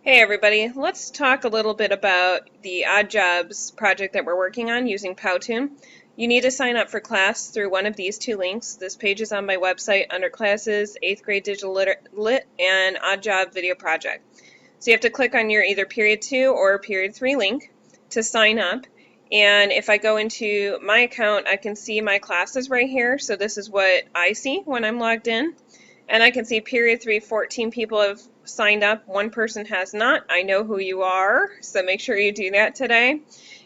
Hey everybody, let's talk a little bit about the Odd Jobs project that we're working on using PowToon. You need to sign up for class through one of these two links. This page is on my website under Classes, 8th Grade Digital Lit, and Odd Job Video Project. So you have to click on your either Period 2 or Period 3 link to sign up. And if I go into my account, I can see my classes right here. So this is what I see when I'm logged in. And I can see Period 3, 14 people have signed up. One person has not. I know who you are, so make sure you do that today.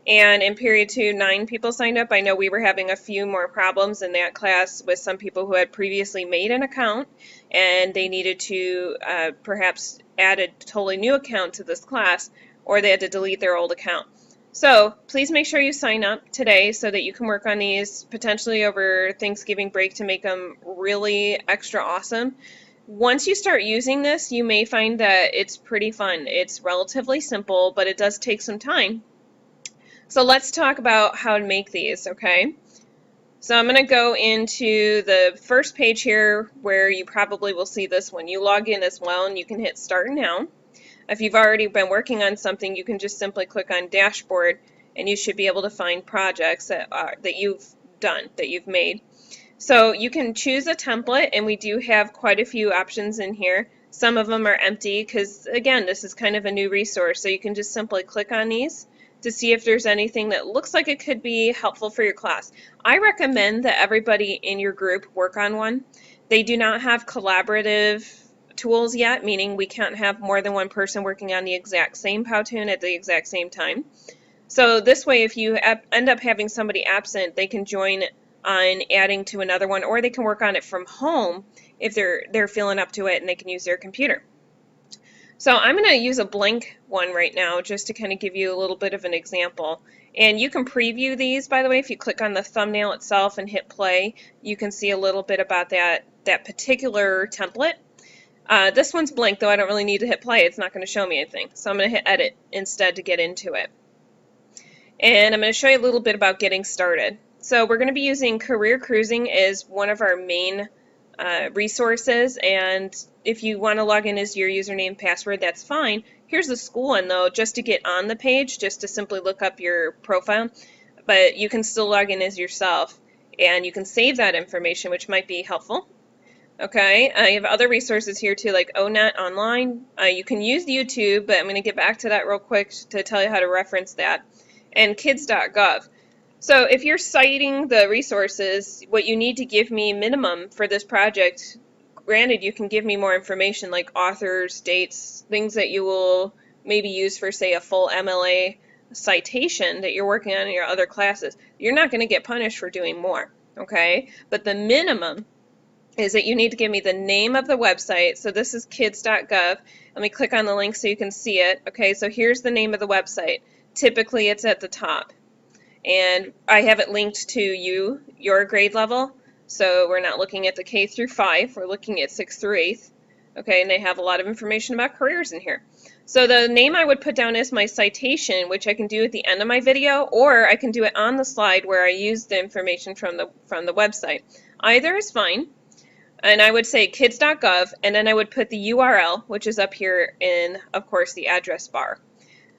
And in Period 2, 9 people signed up. I know we were having a few more problems in that class with some people who had previously made an account, and they needed to perhaps add a totally new account to this class, or they had to delete their old account. So please make sure you sign up today so that you can work on these potentially over Thanksgiving break to make them really extra awesome. Once you start using this, you may find that it's pretty fun. It's relatively simple, but it does take some time. So let's talk about how to make these, okay? So I'm going to go into the first page here where you probably will see this one. You log in as well and you can hit Start Now. If you've already been working on something, you can just simply click on Dashboard and you should be able to find projects that you've done, that you've made. So you can choose a template, and we do have quite a few options in here. Some of them are empty because, again, this is kind of a new resource, so you can just simply click on these to see if there's anything that looks like it could be helpful for your class. I recommend that everybody in your group work on one. They do not have collaborative tools yet, meaning we can't have more than one person working on the exact same PowToon at the exact same time. So this way, if you end up having somebody absent, they can join on adding to another one, or they can work on it from home if they're feeling up to it and they can use their computer. So I'm going to use a blank one right now just to kind of give you a little bit of an example. And you can preview these, by the way. If you click on the thumbnail itself and hit play, you can see a little bit about that particular template. This one's blank, though I don't really need to hit play. It's not going to show me anything. So I'm going to hit edit instead to get into it. And I'm going to show you a little bit about getting started. So we're going to be using Career Cruising as one of our main resources, and if you want to log in as your username and password, that's fine. Here's the school one, though, just to get on the page, just to simply look up your profile, but you can still log in as yourself, and you can save that information, which might be helpful. Okay, I have other resources here too, like ONET Online. You can use YouTube, but I'm going to get back to that real quick to tell you how to reference that, and kids.gov. So if you're citing the resources, what you need to give me minimum for this project, granted you can give me more information like authors, dates, things that you will maybe use for, say, a full MLA citation that you're working on in your other classes. You're not going to get punished for doing more, okay? But the minimum is that you need to give me the name of the website. So this is kids.gov. Let me click on the link so you can see it. Okay, so here's the name of the website. Typically it's at the top. And I have it linked to your grade level. So we're not looking at the K through 5, we're looking at 6th through 8th. Okay, and they have a lot of information about careers in here. So the name I would put down is my citation, which I can do at the end of my video, or I can do it on the slide where I use the information from the website. Either is fine. And I would say kids.gov, and then I would put the URL, which is up here in, of course, the address bar.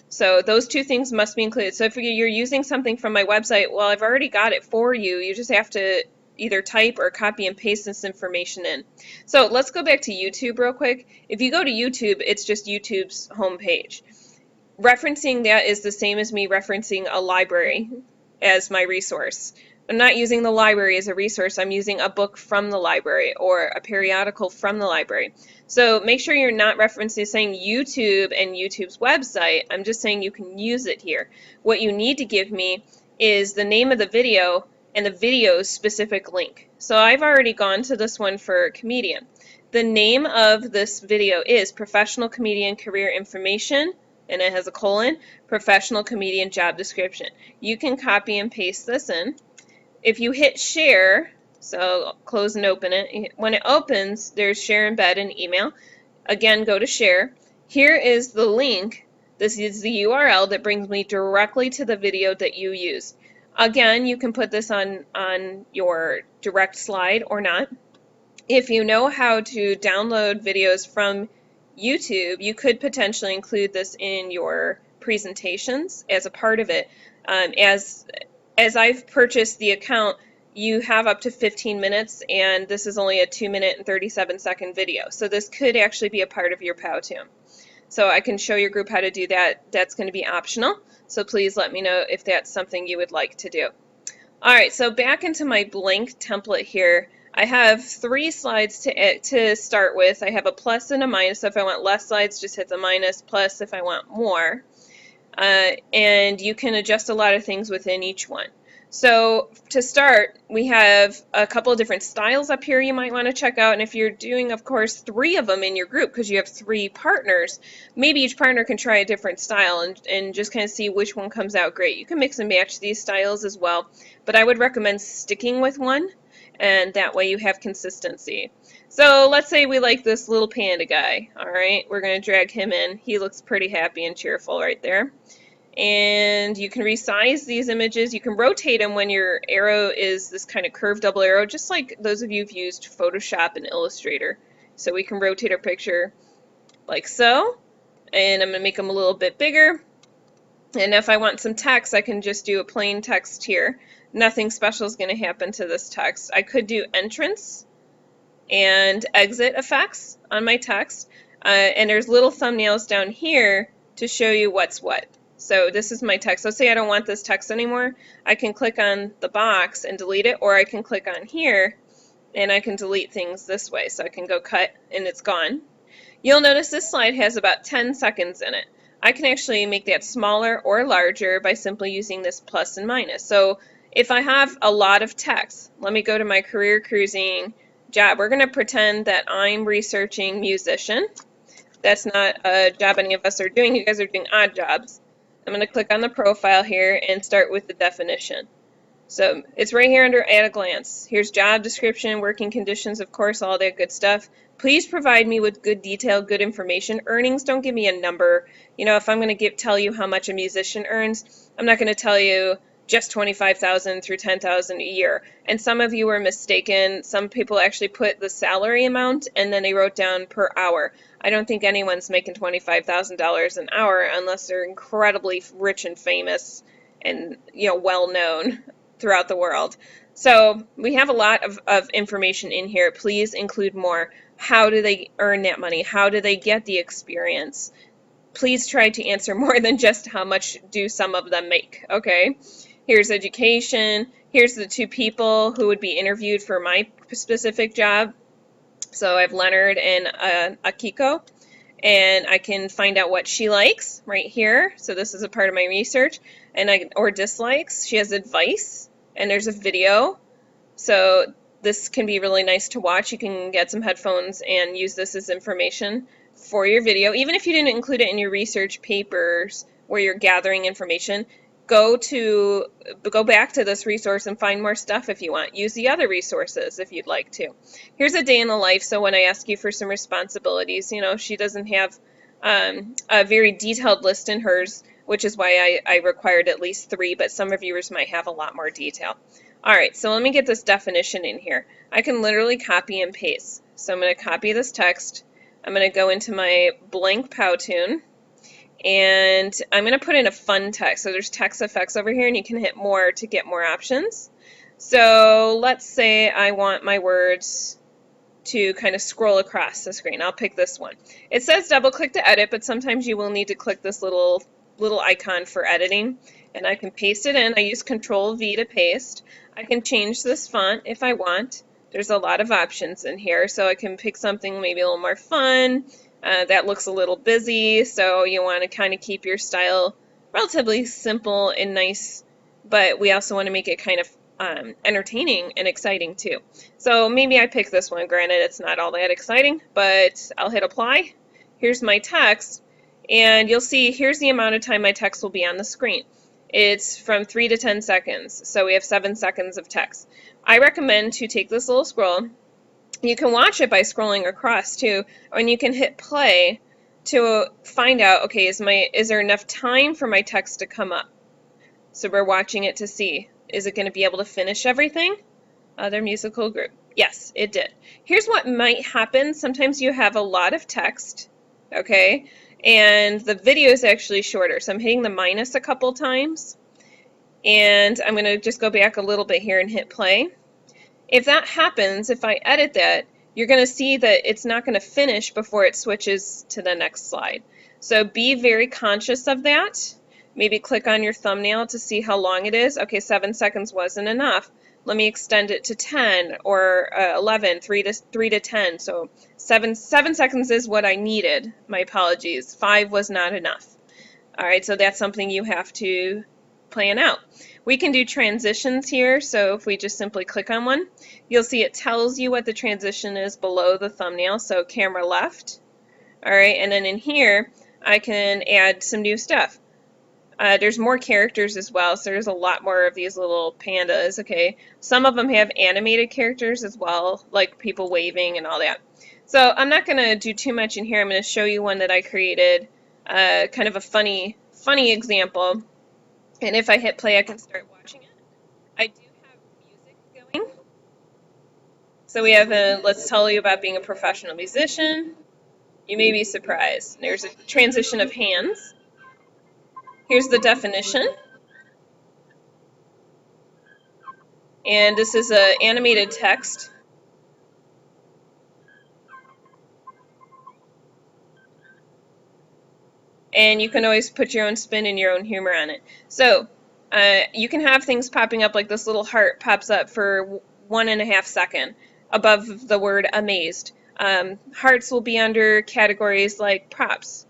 So those two things must be included. So if you're using something from my website, well, I've already got it for you. You just have to either type or copy and paste this information in. So let's go back to YouTube real quick. If you go to YouTube, it's just YouTube's homepage. Referencing that is the same as me referencing a library as my resource. I'm not using the library as a resource. I'm using a book from the library or a periodical from the library. So make sure you're not referencing saying YouTube and YouTube's website. I'm just saying you can use it here. What you need to give me is the name of the video and the video's specific link. So I've already gone to this one for comedian. The name of this video is Professional Comedian Career Information, and it has a colon, Professional Comedian Job Description. You can copy and paste this in. If you hit share, so close and open it, when it opens, there's share, embed, and email. Again, go to share. Here is the link. This is the URL that brings me directly to the video that you used. Again, you can put this on your direct slide or not. If you know how to download videos from YouTube, you could potentially include this in your presentations as a part of it. As I've purchased the account, you have up to 15 minutes, and this is only a 2-minute and 37-second video. So this could actually be a part of your PowToon. So I can show your group how to do that. That's going to be optional. So please let me know if that's something you would like to do. All right, so back into my blank template here. I have 3 slides to start with. I have a plus and a minus. So if I want less slides, just hit the minus, plus if I want more. And you can adjust a lot of things within each one. So to start, we have a couple of different styles up here you might want to check out. And if you're doing, of course, 3 of them in your group because you have 3 partners, maybe each partner can try a different style and just kind of see which one comes out great. You can mix and match these styles as well, but I would recommend sticking with one, and that way you have consistency. So let's say we like this little panda guy. All right, we're going to drag him in. He looks pretty happy and cheerful right there. And you can resize these images. You can rotate them when your arrow is this kind of curved double arrow, just like those of you who've used Photoshop and Illustrator. So we can rotate our picture like so. And I'm going to make them a little bit bigger. And if I want some text, I can just do a plain text here. Nothing special is going to happen to this text. I could do entrance and exit effects on my text. And there's little thumbnails down here to show you what's what. So this is my text. Let's say I don't want this text anymore. I can click on the box and delete it, or I can click on here and I can delete things this way. So I can go cut and it's gone. You'll notice this slide has about 10 seconds in it. I can actually make that smaller or larger by simply using this plus and minus. So if I have a lot of text, let me go to my career cruising job. We're going to pretend that I'm researching musician. That's not a job any of us are doing. You guys are doing odd jobs. I'm going to click on the profile here and start with the definition. So it's right here under at a glance. Here's job description, working conditions, of course, all that good stuff. Please provide me with good detail, good information. Earnings, don't give me a number. You know, if I'm going to tell you how much a musician earns, I'm not going to tell you just $25,000 through $10,000 a year. And some of you were mistaken. Some people actually put the salary amount and then they wrote down per hour. I don't think anyone's making $25,000 an hour unless they're incredibly rich and famous and, you know, well known throughout the world. So we have a lot of information in here. Please include more. How do they earn that money? How do they get the experience? Please try to answer more than just how much do some of them make, okay? Here's education. Here's the 2 people who would be interviewed for my specific job. So I have Leonard and Akiko, and I can find out what she likes right here. So this is a part of my research, and or dislikes. She has advice, and there's a video. So this can be really nice to watch. You can get some headphones and use this as information for your video. Even if you didn't include it in your research papers where you're gathering information, go back to this resource and find more stuff if you want. Use the other resources if you'd like to. Here's a day in the life. So when I ask you for some responsibilities, you know, she doesn't have a very detailed list in hers, which is why I required at least 3, but some reviewers might have a lot more detail. All right, so let me get this definition in here. I can literally copy and paste. So I'm going to copy this text. I'm going to go into my blank PowToon. And I'm going to put in a fun text. So there's text effects over here, and you can hit more to get more options. So let's say I want my words to kind of scroll across the screen. I'll pick this one. It says double click to edit, but sometimes you will need to click this little icon for editing. And I can paste it in. I use Control V to paste. I can change this font if I want. There's a lot of options in here, so I can pick something maybe a little more fun. That looks a little busy, so you want to kind of keep your style relatively simple and nice, but we also want to make it kind of entertaining and exciting too. So maybe I pick this one. Granted, it's not all that exciting, but I'll hit apply. Here's my text, and you'll see here's the amount of time my text will be on the screen. It's from 3 to 10 seconds, so we have 7 seconds of text. I recommend to take this little scroll. You can watch it by scrolling across too, and you can hit play to find out, okay, is there enough time for my text to come up? So we're watching it to see, is it going to be able to finish everything? Other musical group. Yes, it did. Here's what might happen. Sometimes you have a lot of text okay? And the video is actually shorter, so I'm hitting the minus a couple times, and I'm going to just go back a little bit here and hit play. If that happens, if I edit that, you're going to see that it's not going to finish before it switches to the next slide. So be very conscious of that. Maybe click on your thumbnail to see how long it is. Okay, 7 seconds wasn't enough. Let me extend it to 10 or 11, 3 to 10. So 7 seconds is what I needed. My apologies. 5 was not enough. All right, so that's something you have to plan out. We can do transitions here, so if we just simply click on one, you'll see it tells you what the transition is below the thumbnail, so camera left. All right, and then in here, I can add some new stuff. There's more characters as well, so there's a lot more of these little pandas, okay? Some of them have animated characters as well, like people waving and all that. So I'm not going to do too much in here. I'm going to show you one that I created, kind of a funny example. And if I hit play, I can start watching it. I do have music going. So we have let's tell you about being a professional musician. You may be surprised. There's a transition of hands. Here's the definition. And this is an animated text. And you can always put your own spin and your own humor on it. So you can have things popping up like this little heart pops up for 1.5 seconds above the word amazed. Hearts will be under categories like props.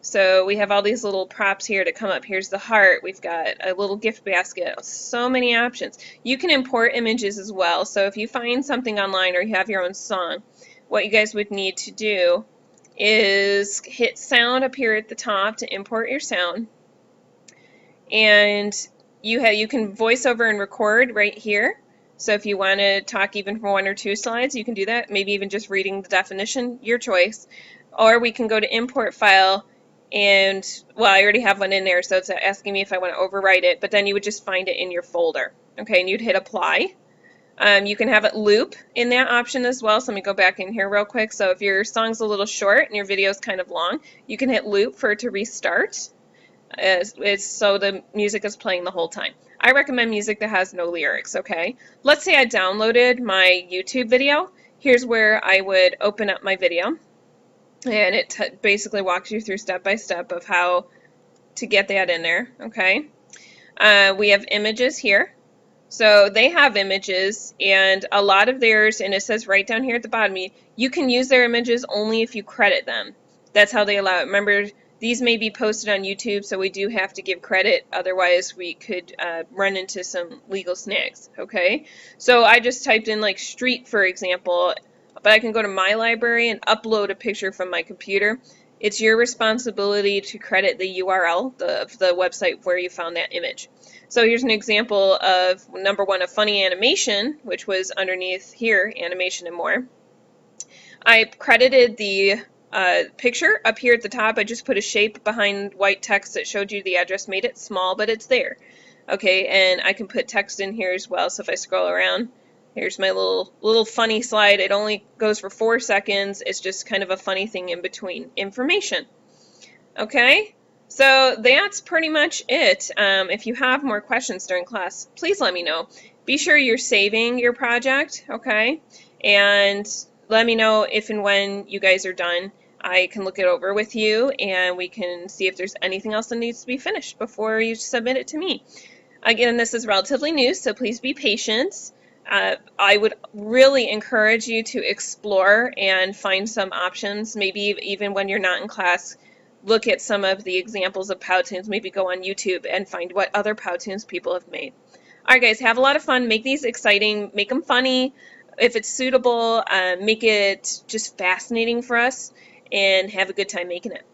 So we have all these little props here to come up. Here's the heart. We've got a little gift basket. So many options. You can import images as well. So if you find something online or you have your own song, what you guys would need to do is hit sound up here at the top to import your sound. And you can voice over and record right here. So if you want to talk even for 1 or 2 slides, you can do that. Maybe even just reading the definition, your choice. Or we can go to import file and, well, I already have one in there, so it's asking me if I want to overwrite it, but then you would just find it in your folder. Okay, and you'd hit apply. You can have it loop in that option as well, so let me go back in here real quick. So if your song's a little short and your video is kind of long, you can hit loop for it to restart. So the music is playing the whole time. I recommend music that has no lyrics, okay? Let's say I downloaded my YouTube video. Here's where I would open up my video. And it basically walks you through step by step of how to get that in there, okay? We have images here. So they have images, and a lot of theirs, and it says right down here at the bottom, you can use their images only if you credit them. That's how they allow it. Remember, these may be posted on YouTube, so we do have to give credit. Otherwise, we could run into some legal snags, okay? So I just typed in like street, for example, but I can go to my library and upload a picture from my computer. It's your responsibility to credit the URL of the website where you found that image. So here's an example of, number one, a funny animation, which was underneath here, animation and more. I credited the picture up here at the top. I just put a shape behind white text that showed you the address, made it small, but it's there. Okay, and I can put text in here as well, so if I scroll around, here's my little funny slide. It only goes for 4 seconds. It's just kind of a funny thing in between information. Okay, so that's pretty much it. If you have more questions during class, please let me know. Be sure you're saving your project, okay? And let me know if and when you guys are done. I can look it over with you, and we can see if there's anything else that needs to be finished before you submit it to me. Again, this is relatively new, so please be patient. I would really encourage you to explore and find some options, maybe even when you're not in class. Look at some of the examples of PowToons, maybe go on YouTube and find what other PowToons people have made. Alright guys, have a lot of fun, make these exciting, make them funny. If it's suitable, make it just fascinating for us, and have a good time making it.